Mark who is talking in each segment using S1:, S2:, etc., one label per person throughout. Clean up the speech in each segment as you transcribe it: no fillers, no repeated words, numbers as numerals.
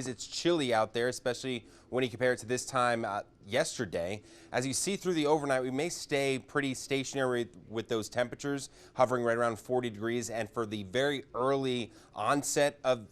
S1: It's chilly out there, especially when you compare it to this time yesterday. As you see through the overnight, we may stay pretty stationary with those temperatures hovering right around 40 degrees. And for the very early onset of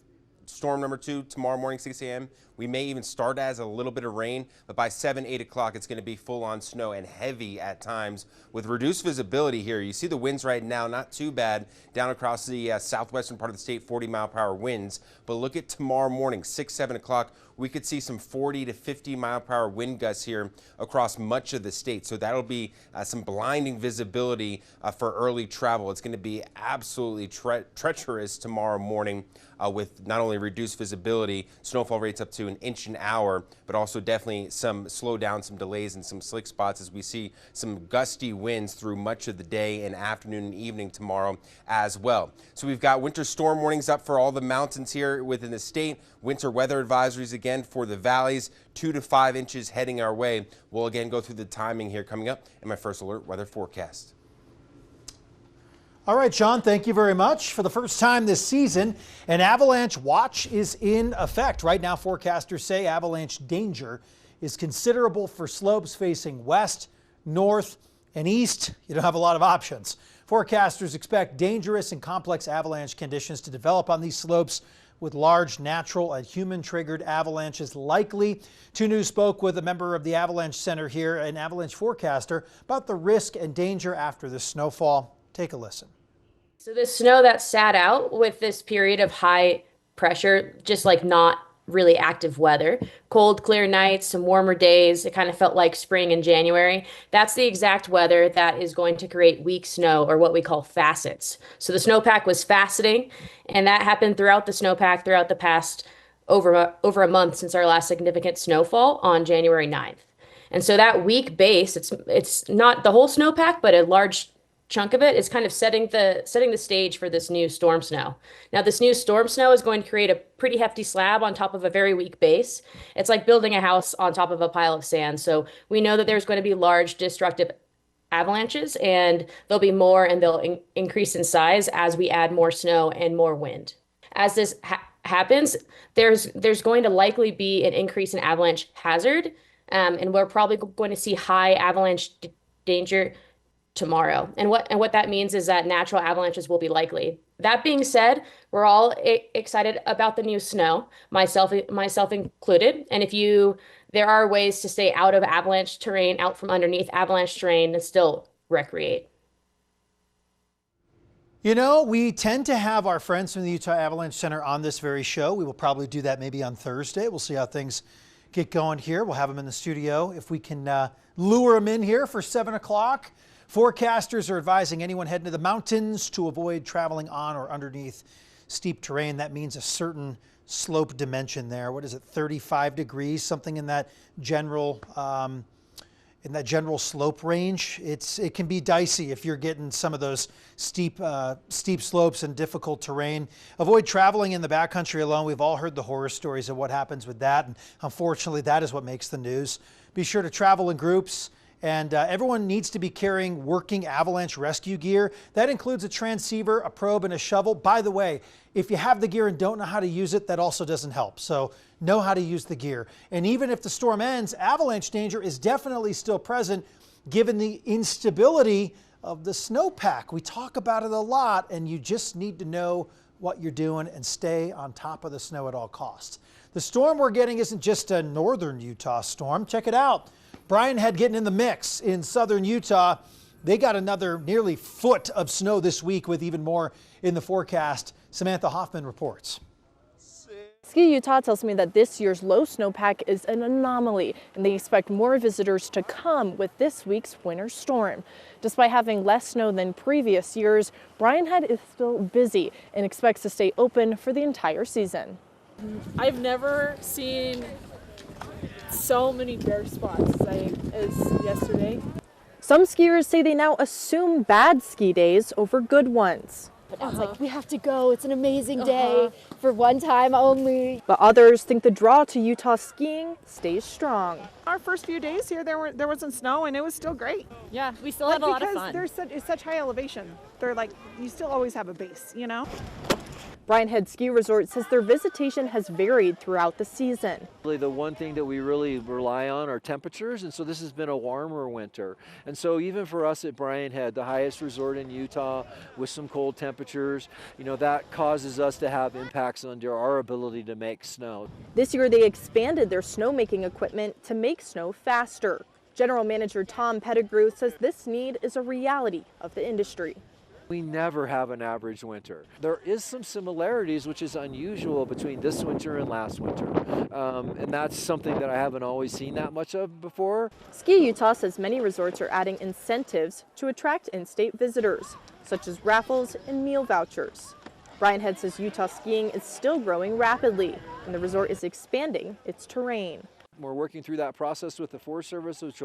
S1: storm number 2 tomorrow morning, 6 a.m., we may even start as a little bit of rain, but by 7, 8 o'clock, it's going to be full on snow and heavy at times with reduced visibility here. You see the winds right now, not too bad down across the southwestern part of the state, 40-mile-per-hour winds. But look at tomorrow morning, 6, 7 o'clock, we could see some 40 to 50-mile-per-hour wind gusts here across much of the state. So that'll be some blinding visibility for early travel. It's going to be absolutely treacherous tomorrow morning with not only reduced visibility, snowfall rates up to an inch an hour, but also definitely some slowdown, some delays, and some slick spots as we see some gusty winds through much of the day and afternoon and evening tomorrow as well. So we've got winter storm warnings up for all the mountains here within the state. Winter weather advisories again for the valleys, 2 to 5 inches heading our way. We'll again go through the timing here coming up in my first alert weather forecast.
S2: All right, Sean, thank you very much. For the first time this season, an avalanche watch is in effect. Right now, forecasters say avalanche danger is considerable for slopes facing west, north, and east. You don't have a lot of options. Forecasters expect dangerous and complex avalanche conditions to develop on these slopes with large natural and human-triggered avalanches likely. 2 News spoke with a member of the Avalanche Center here, an avalanche forecaster, about the risk and danger after the snowfall. Take a listen.
S3: So the snow that sat out with this period of high pressure, just like not really active weather, cold, clear nights, some warmer days, it kind of felt like spring in January. That's the exact weather that is going to create weak snow, or what we call facets. So the snowpack was faceting, and that happened throughout the snowpack throughout the past over a month since our last significant snowfall on January 9th. And so that weak base, it's not the whole snowpack, but a large chunk of it is kind of setting the stage for this new storm snow. Now, this new storm snow is going to create a pretty hefty slab on top of a very weak base. It's like building a house on top of a pile of sand. So we know that there's going to be large destructive avalanches, and there'll be more, and they'll increase in size as we add more snow and more wind. As this happens, there's going to likely be an increase in avalanche hazard, and we're probably going to see high avalanche danger tomorrow. And what that means is that natural avalanches will be likely. That being said, we're all excited about the new snow, myself included. And there are ways to stay out of avalanche terrain, out from underneath avalanche terrain, and still recreate.
S2: You know, we tend to have our friends from the Utah Avalanche Center on this very show. We will probably do that maybe on Thursday. We'll see how things get going here. We'll have them in the studio if we can lure them in here for 7 o'clock. Forecasters are advising anyone heading to the mountains to avoid traveling on or underneath steep terrain. That means a certain slope dimension there. What is it, 35 degrees, something in that general slope range. It can be dicey if you're getting some of those steep slopes and difficult terrain. Avoid traveling in the backcountry alone. We've all heard the horror stories of what happens with that, and unfortunately that is what makes the news. Be sure to travel in groups. And everyone needs to be carrying working avalanche rescue gear. That includes a transceiver, a probe, and a shovel. By the way, if you have the gear and don't know how to use it, that also doesn't help. So know how to use the gear. And even if the storm ends, avalanche danger is definitely still present given the instability of the snowpack. We talk about it a lot, and you just need to know what you're doing and stay on top of the snow at all costs. The storm we're getting isn't just a northern Utah storm. Check it out. Brian Head getting in the mix in southern Utah. They got another nearly foot of snow this week with even more in the forecast. Samantha Hoffman reports.
S4: Ski Utah tells me that this year's low snowpack is an anomaly, and they expect more visitors to come with this week's winter storm. Despite having less snow than previous years, Brian Head is still busy and expects to stay open for the entire season.
S5: I've never seen so many bare spots as yesterday.
S4: Some skiers say they now assume bad ski days over good ones.
S6: But now it's like, we have to go. It's an amazing day for one time only.
S4: But others think the draw to Utah skiing stays strong.
S7: Our first few days here, there wasn't snow, and it was still great.
S5: Yeah, we still had a lot of fun.
S7: Because it's such high elevation. They're like, you still always have a base, you know?
S4: Brian Head Ski Resort says their visitation has varied throughout the season.
S8: The one thing that we really rely on are temperatures, and so this has been a warmer winter. And so even for us at Brian Head, the highest resort in Utah with some cold temperatures, that causes us to have impacts on our ability to make snow.
S4: This year they expanded their snowmaking equipment to make snow faster. General Manager Tom Pettigrew says this need is a reality of the industry.
S8: We never have an average winter. There is some similarities, which is unusual between this winter and last winter. And that's something that I haven't always seen that much of before.
S4: Ski Utah says many resorts are adding incentives to attract in-state visitors, such as raffles and meal vouchers. Brian Head says Utah skiing is still growing rapidly, and the resort is expanding its terrain.
S8: We're working through that process with the Forest Service, which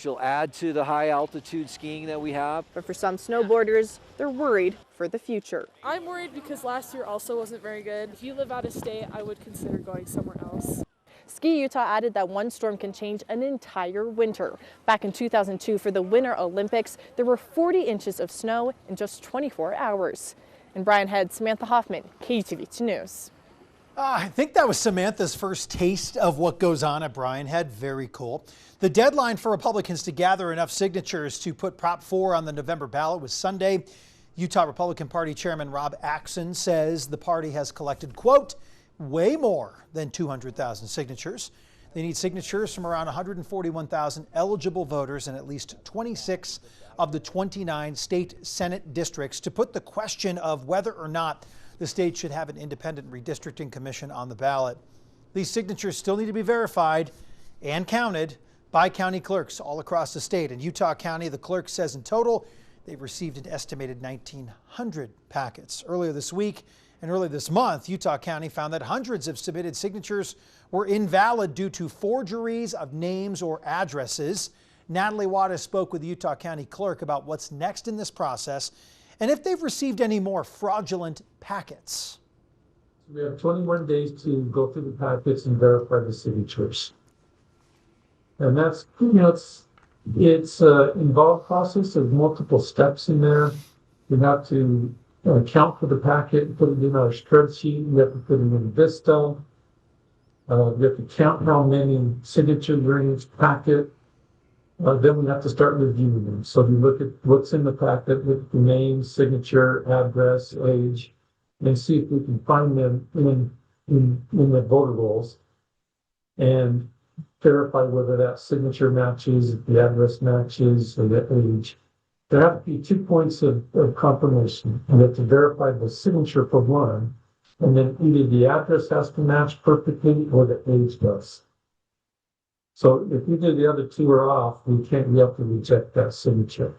S8: will add to the high altitude skiing that we have.
S4: But for some snowboarders, they're worried for the future.
S5: I'm worried because last year also wasn't very good. If you live out of state, I would consider going somewhere else.
S4: Ski Utah added that one storm can change an entire winter. Back in 2002 for the Winter Olympics, there were 40 inches of snow in just 24 hours. In Brian Head, Samantha Hoffman, KUTV News.
S2: I think that was Samantha's first taste of what goes on at Brian Head. Very cool. The deadline for Republicans to gather enough signatures to put Prop 4 on the November ballot was Sunday. Utah Republican Party Chairman Rob Axson says the party has collected, quote, way more than 200,000 signatures. They need signatures from around 141,000 eligible voters in at least 26 of the 29 state Senate districts to put the question of whether or not the state should have an independent redistricting commission on the ballot. These signatures still need to be verified and counted by county clerks all across the state. In Utah County, the clerk says in total, they've received an estimated 1,900 packets. Earlier this week and earlier this month, Utah County found that hundreds of submitted signatures were invalid due to forgeries of names or addresses. Natalie Wattis spoke with the Utah County clerk about what's next in this process and if they've received any more fraudulent packets.
S9: We have 21 days to go through the packets and verify the signatures. And that's, it's an involved process of multiple steps in there. We have to count for the packet, put it in our spreadsheet. We have to put it in Vista. We have to count how many signatures are in each packet. Then we have to start reviewing them. So we look at what's in the packet, look at the name, signature, address, age, and see if we can find them in the voter rolls and verify whether that signature matches, if the address matches, or the age. There have to be 2 points of confirmation. You have to verify the signature for one, and then either the address has to match perfectly or the age does. So if either the other two are off, we have to reject that signature.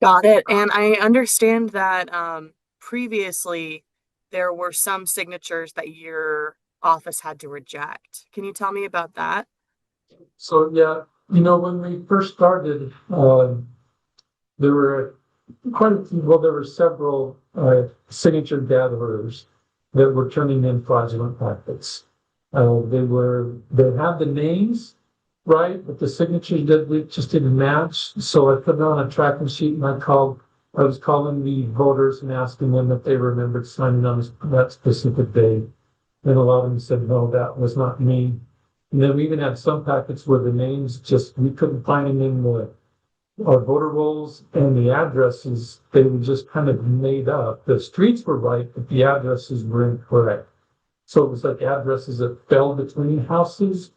S10: Got it. And I understand that previously there were some signatures that your office had to reject. Can you tell me about that?
S9: So yeah, when we first started, there were there were several signature gatherers that were turning in fraudulent packets. They had the names right, but the signatures just didn't match. So I put it on a tracking sheet and I was calling the voters and asking them if they remembered signing on that specific day. And a lot of them said, no, that was not me. And then we even had some packets where the names we couldn't find them in our voter rolls, and the addresses, they were just kind of made up. The streets were right, but the addresses were incorrect. So it was like addresses that fell between houses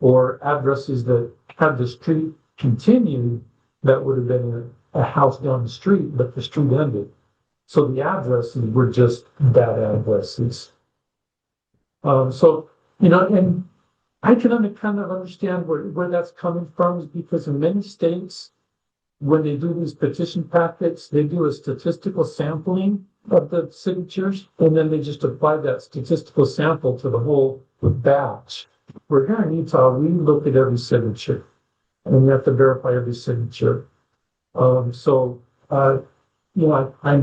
S9: or addresses that had the street continued that would have been a house down the street, but the street ended. So the addresses were just bad addresses. And I can kind of understand where that's coming from, is because in many states, when they do these petition packets, they do a statistical sampling of the signatures, and then they just apply that statistical sample to the whole batch. We're here in Utah, we look at every signature, and we have to verify every signature. I'm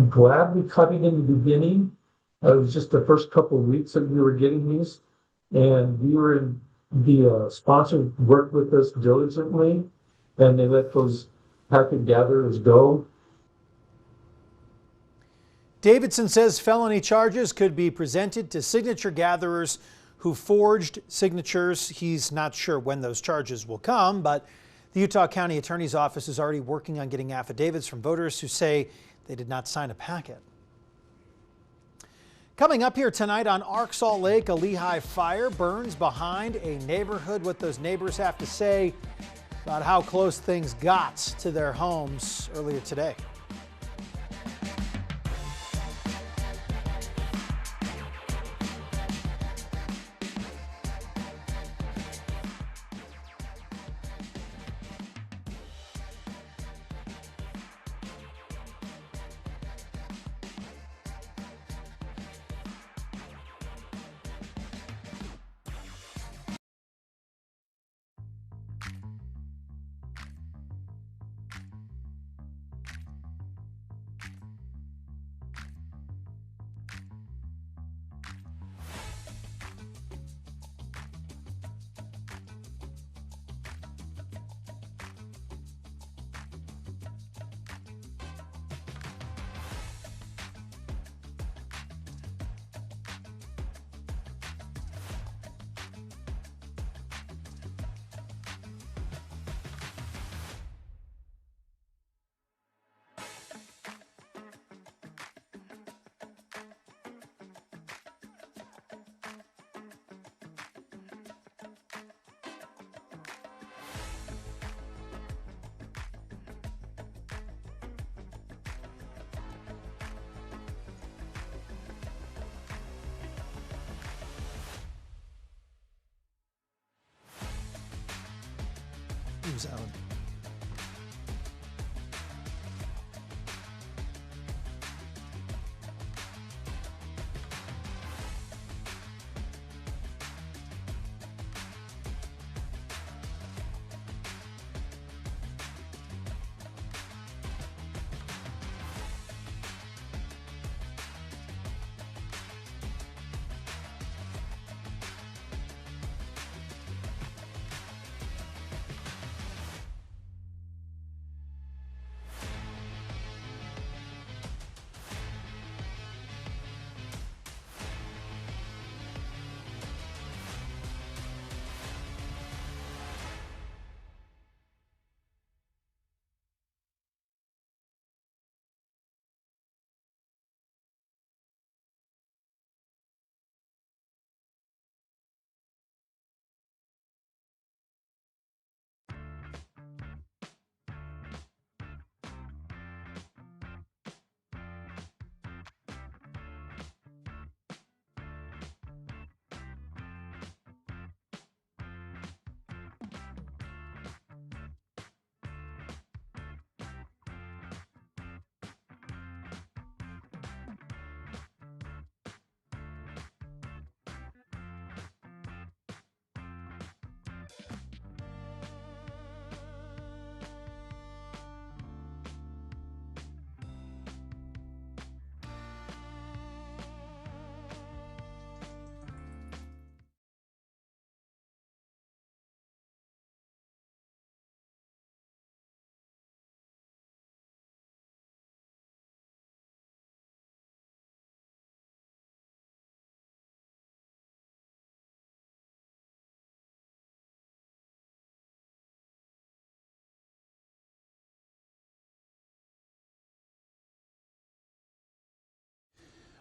S9: glad we cut it in the beginning. It was just the first couple of weeks that we were getting these, and the sponsor worked with us diligently, and they let those packet gatherers go.
S2: Davidson says felony charges could be presented to signature gatherers who forged signatures. He's not sure when those charges will come, but the Utah County Attorney's Office is already working on getting affidavits from voters who say they did not sign a packet. Coming up here tonight on Arc Salt Lake, a Lehi fire burns behind a neighborhood. What those neighbors have to say about how close things got to their homes earlier today. Zone.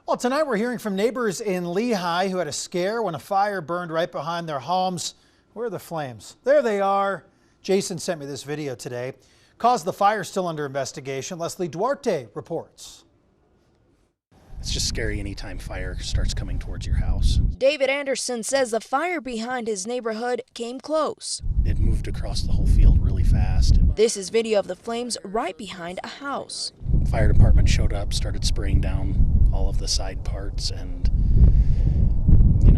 S2: Well, tonight we're hearing from neighbors in Lehi who had a scare when a fire burned right behind their homes. Where are the flames? There they are. Jason sent me this video today. Cause of the fire still under investigation. Leslie Duarte reports.
S11: It's just scary anytime fire starts coming towards your house.
S12: David Anderson says the fire behind his neighborhood came close.
S11: It moved across the whole field really fast.
S12: This is video of the flames right behind a house.
S11: The fire department showed up, started spraying down all of the side parts and,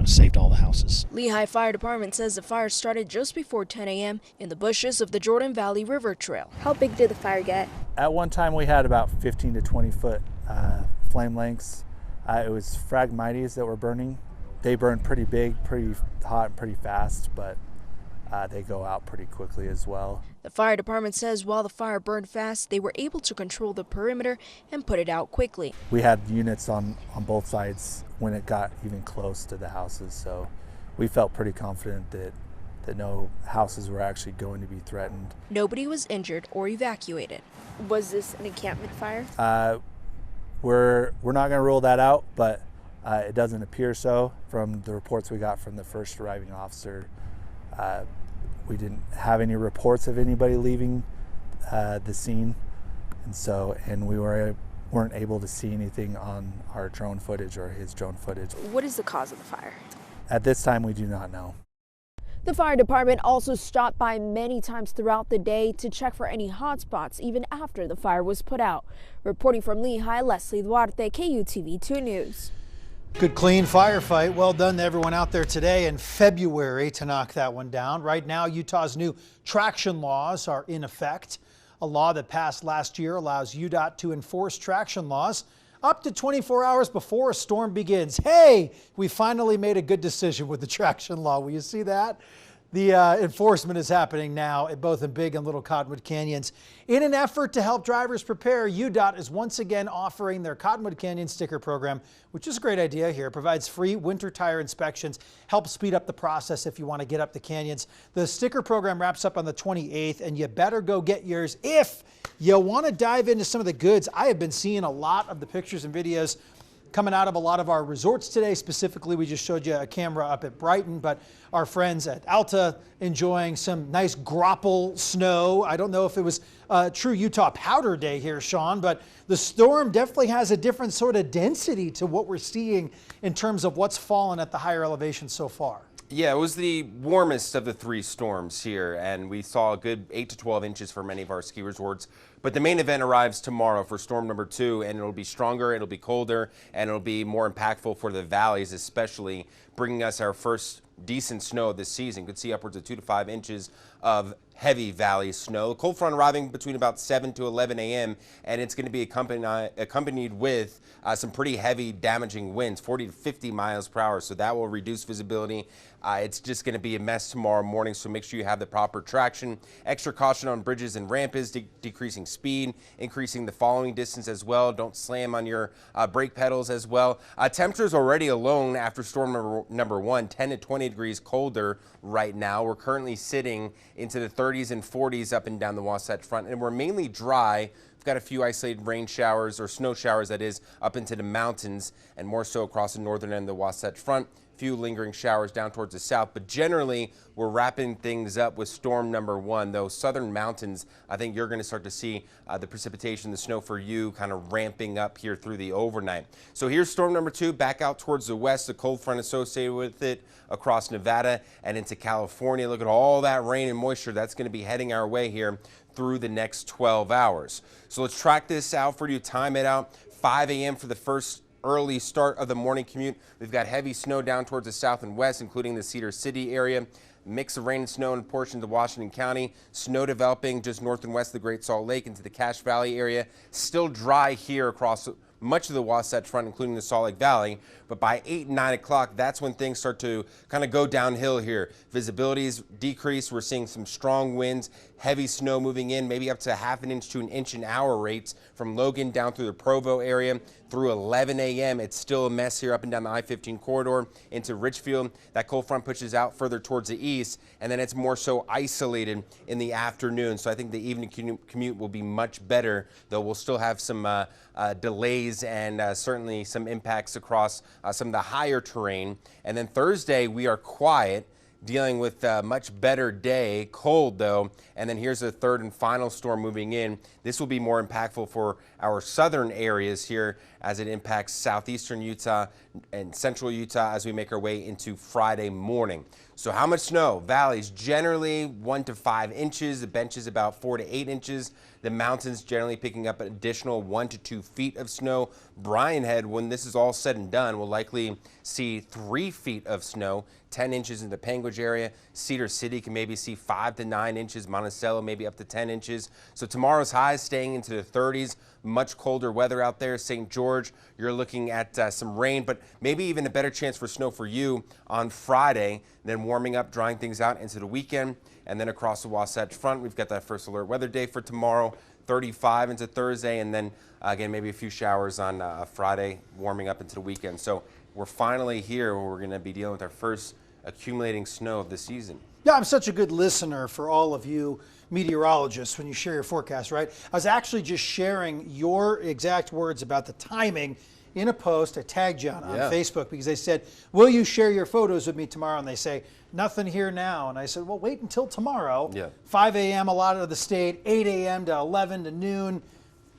S11: saved all the houses.
S12: Lehi Fire Department says the fire started just before 10 a.m. in the bushes of the Jordan Valley River Trail.
S6: How big did the fire get?
S13: At one time we had about 15 to 20 foot flame lengths. It was phragmites that were burning. They burned pretty big, pretty hot, and pretty fast, but they go out pretty quickly as well.
S12: The fire department says while the fire burned fast, they were able to control the perimeter and put it out quickly.
S13: We had units on both sides when it got even close to the houses, so we felt pretty confident that no houses were actually going to be threatened.
S12: Nobody was injured or evacuated.
S4: Was this an encampment fire?
S13: We're not going to rule that out, but it doesn't appear so. From the reports we got from the first arriving officer, we didn't have any reports of anybody leaving the scene, and we weren't able to see anything on our drone footage or his drone footage.
S4: What is the cause of the fire?
S13: At this time, we do not know.
S6: The fire department also stopped by many times throughout the day to check for any hotspots even after the fire was put out. Reporting from Lehi, Leslie Duarte, KUTV 2 News.
S2: Good clean firefight. Well done to everyone out there today in February to knock that one down. Right now, Utah's new traction laws are in effect. A law that passed last year allows UDOT to enforce traction laws up to 24 hours before a storm begins. Hey, we finally made a good decision with the traction law. Will you see that? The enforcement is happening now at both in Big and Little Cottonwood Canyons. In an effort to help drivers prepare, UDOT is once again offering their Cottonwood Canyon sticker program, which is a great idea here. It provides free winter tire inspections, helps speed up the process if you want to get up the canyons. The sticker program wraps up on the 28th, and you better go get yours if you want to dive into some of the goods. I have been seeing a lot of the pictures and videos coming out of a lot of our resorts today. Specifically, we just showed you a camera up at Brighton, but our friends at Alta enjoying some nice grapple snow. I don't know if it was a true Utah powder day here, Sean, but the storm definitely has a different sort of density to what we're seeing in terms of what's fallen at the higher elevations so far.
S1: Yeah, it was the warmest of the three storms here, and we saw a good 8 to 12 inches for many of our ski resorts. But the main event arrives tomorrow for storm number 2, and it'll be stronger, it'll be colder, and it'll be more impactful for the valleys, especially bringing us our first decent snow this season. You could see upwards of 2 to 5 inches of heavy valley snow. Cold front arriving between about 7 to 11 a.m. and it's going to be accompanied with some pretty heavy damaging winds, 40 to 50 miles per hour. So that will reduce visibility. It's just going to be a mess tomorrow morning, so make sure you have the proper traction. Extra caution on bridges and ramps, decreasing speed, increasing the following distance as well. Don't slam on your brake pedals as well. Temperatures already alone after storm number 1, 10 to 20 degrees colder right now. We're currently sitting into the 30s and 40s up and down the Wasatch Front, and we're mainly dry. We've got a few isolated rain showers, or snow showers that is, up into the mountains and more so across the northern end of the Wasatch Front. Few lingering showers down towards the south, but generally we're wrapping things up with storm number 1. Those southern mountains, I think you're going to start to see the precipitation, the snow for you kind of ramping up here through the overnight. So here's storm number 2 back out towards the west, the cold front associated with it across Nevada and into California. Look at all that rain and moisture that's going to be heading our way here through the next 12 hours. So let's track this out for you, time it out. 5 a.m. for the first early start of the morning commute. We've got heavy snow down towards the south and west, including the Cedar City area. Mix of rain and snow in portions of Washington County. Snow developing just north and west of the Great Salt Lake into the Cache Valley area. Still dry here across much of the Wasatch Front, including the Salt Lake Valley. But by 8 and 9 o'clock, that's when things start to kind of go downhill here. Visibility's decreased. We're seeing some strong winds, heavy snow moving in, maybe up to ½ inch to 1 inch an hour rates from Logan down through the Provo area. Through 11 a.m., it's still a mess here up and down the I-15 corridor into Richfield. That cold front pushes out further towards the east, and then it's more so isolated in the afternoon. So I think the evening commute will be much better, though we'll still have some delays and certainly some impacts across some of the higher terrain. And then Thursday, we are quiet, dealing with a much better day, cold though, and then here's the third and final storm moving in. This will be more impactful for our southern areas here as it impacts southeastern Utah and central Utah as we make our way into Friday morning. So how much snow? Valleys generally 1 to 5 inches, the benches about 4 to 8 inches. The mountains generally picking up an additional 1 to 2 feet of snow. Bryan Head, when this is all said and done, will likely see 3 feet of snow, 10 inches in the Panguitch area. Cedar City can maybe see 5 to 9 inches. Monticello maybe up to 10 inches. So tomorrow's highs staying into the 30s. Much colder weather out there. St. George George, you're looking at some rain, but maybe even a better chance for snow for you on Friday, then warming up, drying things out into the weekend. And then across the Wasatch Front, we've got that first alert weather day for tomorrow, 35 into Thursday, and then again, maybe a few showers on Friday, warming up into the weekend. So we're finally here where we're going to be dealing with our first accumulating snow of the season.
S2: Yeah, I'm such a good listener for all of you meteorologists when you share your forecast, right? I was actually just sharing your exact words about the timing in a post. I tagged you on Facebook because they said, will you share your photos with me tomorrow? And they say, nothing here now. And I said, well, wait until tomorrow. 5 a.m. a lot of the state, 8 a.m. to 11 to noon.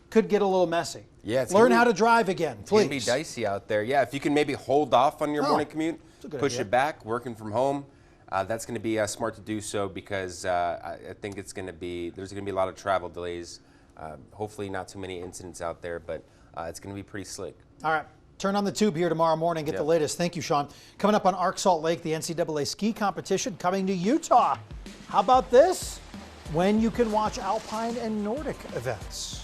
S2: Could get a little messy.
S1: Yeah,
S2: learn how to drive again, please.
S1: It's going to be dicey out there. Yeah, if you can maybe hold off on your morning commute, push it back, working from home. That's going to be smart to do so because I think it's going to be, there's going to be a lot of travel delays. Hopefully not too many incidents out there, but it's going to be pretty slick.
S2: All right. Turn on the tube here tomorrow morning. Get the latest. Thank you, Sean. Coming up on Arc Salt Lake, the NCAA ski competition coming to Utah. How about this? When you can watch alpine and Nordic events.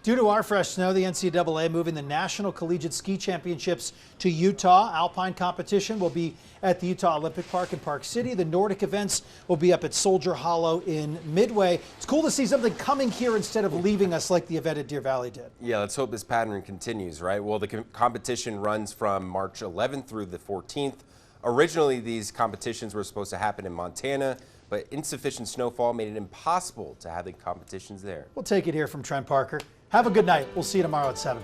S2: Due to our fresh snow, the NCAA moving the National Collegiate Ski Championships to Utah. Alpine competition will be at the Utah Olympic Park in Park City. The Nordic events will be up at Soldier Hollow in Midway. It's cool to see something coming here instead of leaving us like the event at Deer Valley did.
S1: Yeah, let's hope this pattern continues, right? Well, the competition runs from March 11th through the 14th. Originally, these competitions were supposed to happen in Montana, but insufficient snowfall made it impossible to have the competitions there.
S2: We'll take it here from Trent Parker. Have a good night. We'll see you tomorrow at 7.